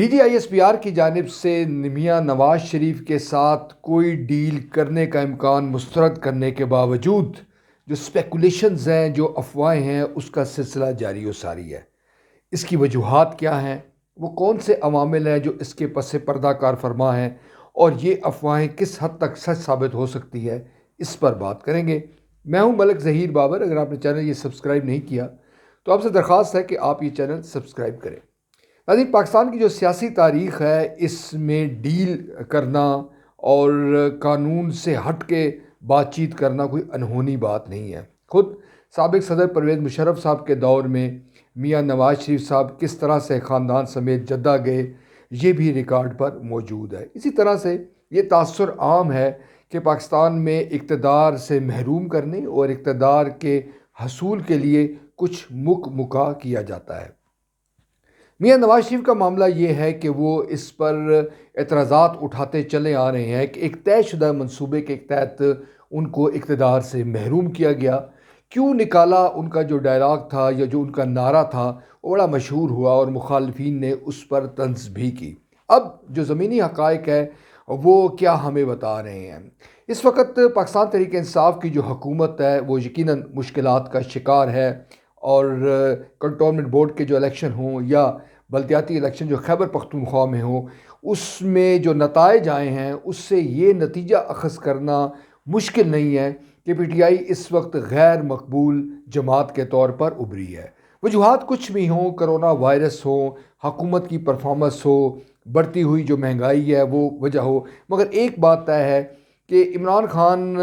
D G I S P R کی جانب سے میاں نواز شریف کے ساتھ کوئی ڈیل کرنے کا امکان مسترد کرنے کے باوجود جو اسپیکولیشنز ہیں، جو افواہیں ہیں، اس کا سلسلہ جاری و ساری ہے۔ اس کی وجوہات کیا ہیں؟ وہ کون سے عوامل ہیں جو اس کے پس پردہ کار فرما ہیں، اور یہ افواہیں کس حد تک سچ ثابت ہو سکتی ہے، اس پر بات کریں گے۔ میں ہوں ملک ظہیر بابر۔ اگر آپ نے چینل یہ سبسکرائب نہیں کیا تو آپ سے درخواست ہے کہ آپ یہ چینل سبسکرائب کریں۔ ناظرین، پاکستان کی جو سیاسی تاریخ ہے، اس میں ڈیل کرنا اور قانون سے ہٹ کے بات چیت کرنا کوئی انہونی بات نہیں ہے۔ خود سابق صدر پرویز مشرف صاحب کے دور میں میاں نواز شریف صاحب کس طرح سے خاندان سمیت جدہ گئے، یہ بھی ریکارڈ پر موجود ہے۔ اسی طرح سے یہ تاثر عام ہے کہ پاکستان میں اقتدار سے محروم کرنے اور اقتدار کے حصول کے لیے کچھ مکا کیا جاتا ہے۔ میاں نواز شریف کا معاملہ یہ ہے کہ وہ اس پر اعتراضات اٹھاتے چلے آ رہے ہیں کہ ایک طے شدہ منصوبے کے تحت ان کو اقتدار سے محروم کیا گیا۔ کیوں نکالا؟ ان کا جو ڈائلاگ تھا یا جو ان کا نعرہ تھا وہ بڑا مشہور ہوا اور مخالفین نے اس پر طنز بھی کی۔ اب جو زمینی حقائق ہے وہ کیا ہمیں بتا رہے ہیں؟ اس وقت پاکستان تحریک انصاف کی جو حکومت ہے وہ یقیناً مشکلات کا شکار ہے، اور کنٹونمنٹ بورڈ کے جو الیکشن ہوں یا بلدیاتی الیکشن جو خیبر پختونخوا میں ہوں، اس میں جو نتائج آئے ہیں اس سے یہ نتیجہ اخذ کرنا مشکل نہیں ہے کہ پی ٹی آئی اس وقت غیر مقبول جماعت کے طور پر ابھری ہے۔ وجوہات کچھ بھی ہوں، کرونا وائرس ہو، حکومت کی پرفارمنس ہو، بڑھتی ہوئی جو مہنگائی ہے وہ وجہ ہو، مگر ایک بات طے ہے کہ عمران خان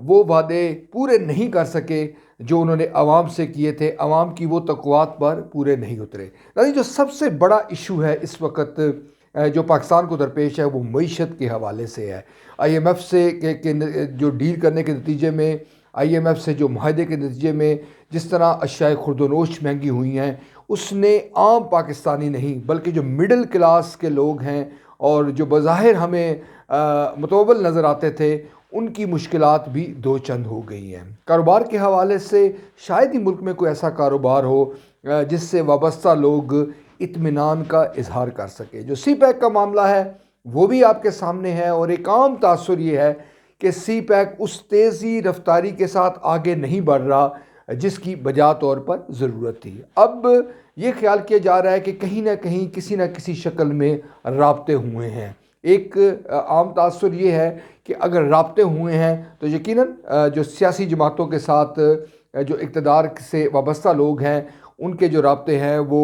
وہ وعدے پورے نہیں کر سکے جو انہوں نے عوام سے کیے تھے، عوام کی وہ توقعات پر پورے نہیں اترے۔ یعنی جو سب سے بڑا ایشو ہے اس وقت جو پاکستان کو درپیش ہے وہ معیشت کے حوالے سے ہے۔ آئی ایم ایف سے جو ڈیل کرنے کے نتیجے میں، آئی ایم ایف سے جو معاہدے کے نتیجے میں جس طرح اشیاء خرد و نوش مہنگی ہوئی ہیں، اس نے عام پاکستانی نہیں بلکہ جو مڈل کلاس کے لوگ ہیں اور جو بظاہر ہمیں متوول نظر آتے تھے، ان کی مشکلات بھی دو چند ہو گئی ہیں۔ کاروبار کے حوالے سے شاید ہی ملک میں کوئی ایسا کاروبار ہو جس سے وابستہ لوگ اطمینان کا اظہار کر سکے۔ جو سی پیک کا معاملہ ہے وہ بھی آپ کے سامنے ہے، اور ایک عام تاثر یہ ہے کہ سی پیک اس تیزی رفتاری کے ساتھ آگے نہیں بڑھ رہا جس کی بجا طور پر ضرورت تھی۔ اب یہ خیال کیا جا رہا ہے کہ کہیں نہ کہیں کسی نہ کسی شکل میں رابطے ہوئے ہیں۔ ایک عام تاثر یہ ہے کہ اگر رابطے ہوئے ہیں تو یقیناً جو سیاسی جماعتوں کے ساتھ جو اقتدار سے وابستہ لوگ ہیں ان کے جو رابطے ہیں وہ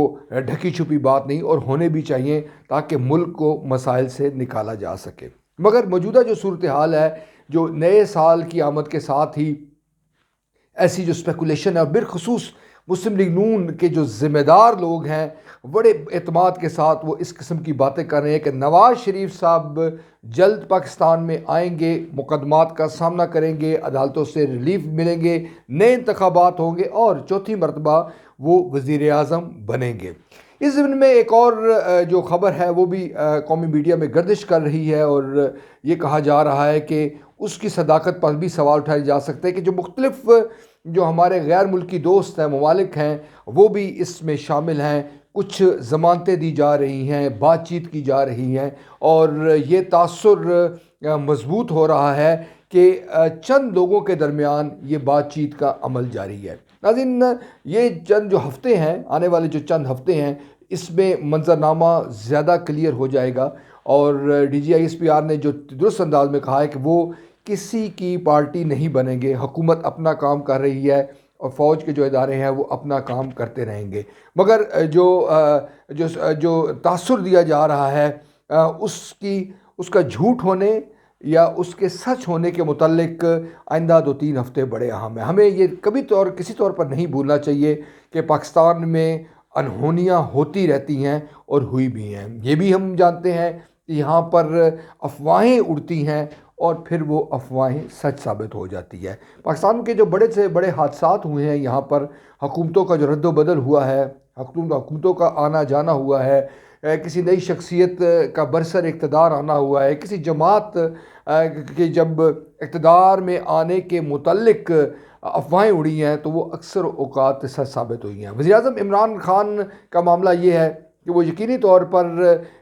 ڈھکی چھپی بات نہیں، اور ہونے بھی چاہیے تاکہ ملک کو مسائل سے نکالا جا سکے۔ مگر موجودہ جو صورتحال ہے، جو نئے سال کی آمد کے ساتھ ہی ایسی جو اسپیکولیشن ہے، اور بالخصوص مسلم لیگ نون کے جو ذمہ دار لوگ ہیں بڑے اعتماد کے ساتھ وہ اس قسم کی باتیں کر رہے ہیں کہ نواز شریف صاحب جلد پاکستان میں آئیں گے، مقدمات کا سامنا کریں گے، عدالتوں سے ریلیف ملیں گے، نئے انتخابات ہوں گے اور چوتھی مرتبہ وہ وزیر اعظم بنیں گے۔ اس ضمن میں ایک اور جو خبر ہے وہ بھی قومی میڈیا میں گردش کر رہی ہے، اور یہ کہا جا رہا ہے کہ اس کی صداقت پر بھی سوال اٹھائے جا سکتے ہیں کہ جو مختلف جو ہمارے غیر ملکی دوست ہیں، ممالک ہیں، وہ بھی اس میں شامل ہیں۔ کچھ ضمانتیں دی جا رہی ہیں، بات چیت کی جا رہی ہیں، اور یہ تاثر مضبوط ہو رہا ہے کہ چند لوگوں کے درمیان یہ بات چیت کا عمل جاری ہے۔ ناظرین، یہ چند جو ہفتے ہیں، آنے والے جو چند ہفتے ہیں، اس میں منظرنامہ زیادہ کلیئر ہو جائے گا، اور D G I S P R نے جو درست انداز میں کہا ہے کہ وہ کسی کی پارٹی نہیں بنیں گے، حکومت اپنا کام کر رہی ہے اور فوج کے جو ادارے ہیں وہ اپنا کام کرتے رہیں گے۔ مگر جو تاثر دیا جا رہا ہے اس کا جھوٹ ہونے یا اس کے سچ ہونے کے متعلق آئندہ 2-3 ہفتے بڑے اہم ہیں۔ ہمیں یہ کسی طور پر نہیں بھولنا چاہیے کہ پاکستان میں انہونیاں ہوتی رہتی ہیں اور ہوئی بھی ہیں۔ یہ بھی ہم جانتے ہیں کہ یہاں پر افواہیں اڑتی ہیں اور پھر وہ افواہیں سچ ثابت ہو جاتی ہے۔ پاکستان کے جو بڑے سے بڑے حادثات ہوئے ہیں، یہاں پر حکومتوں کا جو رد و بدل ہوا ہے، حکومتوں کا آنا جانا ہوا ہے، کسی نئی شخصیت کا برسر اقتدار آنا ہوا ہے، کسی جماعت کے جب اقتدار میں آنے کے متعلق افواہیں اڑی ہیں تو وہ اکثر اوقات سچ ثابت ہوئی ہیں۔ وزیر اعظم عمران خان کا معاملہ یہ ہے کہ وہ یقینی طور پر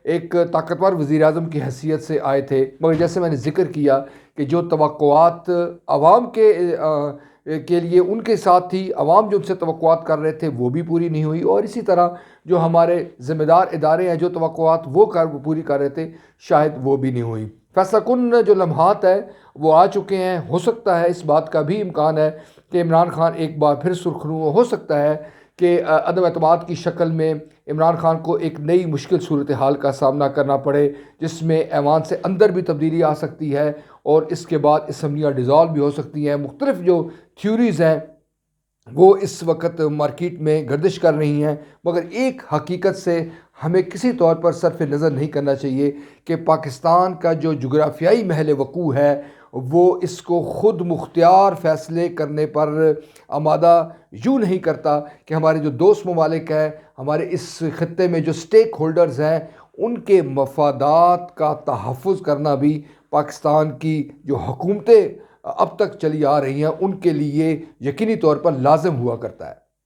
ایک طاقتور وزیر اعظم کی حیثیت سے آئے تھے، مگر جیسے میں نے ذکر کیا کہ جو توقعات عوام کے لیے ان کے ساتھ تھی، عوام جو ان سے توقعات کر رہے تھے وہ بھی پوری نہیں ہوئی، اور اسی طرح جو ہمارے ذمہ دار ادارے ہیں جو توقعات وہ پوری کر رہے تھے شاید وہ بھی نہیں ہوئی۔ فیصلہ کن جو لمحات ہیں وہ آ چکے ہیں۔ ہو سکتا ہے، اس بات کا بھی امکان ہے کہ عمران خان ایک بار پھر سرخرو ہو سکتا ہے کہ عدم اعتماد کی شکل میں عمران خان کو ایک نئی مشکل صورتحال کا سامنا کرنا پڑے، جس میں ایوان سے اندر بھی تبدیلی آ سکتی ہے اور اس کے بعد اسمبلیاں ڈیزالو بھی ہو سکتی ہیں۔ مختلف جو تھیوریز ہیں وہ اس وقت مارکیٹ میں گردش کر رہی ہیں، مگر ایک حقیقت سے ہمیں کسی طور پر صرف نظر نہیں کرنا چاہیے کہ پاکستان کا جو جغرافیائی محل وقوع ہے وہ اس کو خود مختار فیصلے کرنے پر آمادہ یوں نہیں کرتا کہ ہمارے جو دوست ممالک ہیں، ہمارے اس خطے میں جو سٹیک ہولڈرز ہیں، ان کے مفادات کا تحفظ کرنا بھی پاکستان کی جو حکومتیں اب تک چلی آ رہی ہیں ان کے لیے یقینی طور پر لازم ہوا کرتا ہے۔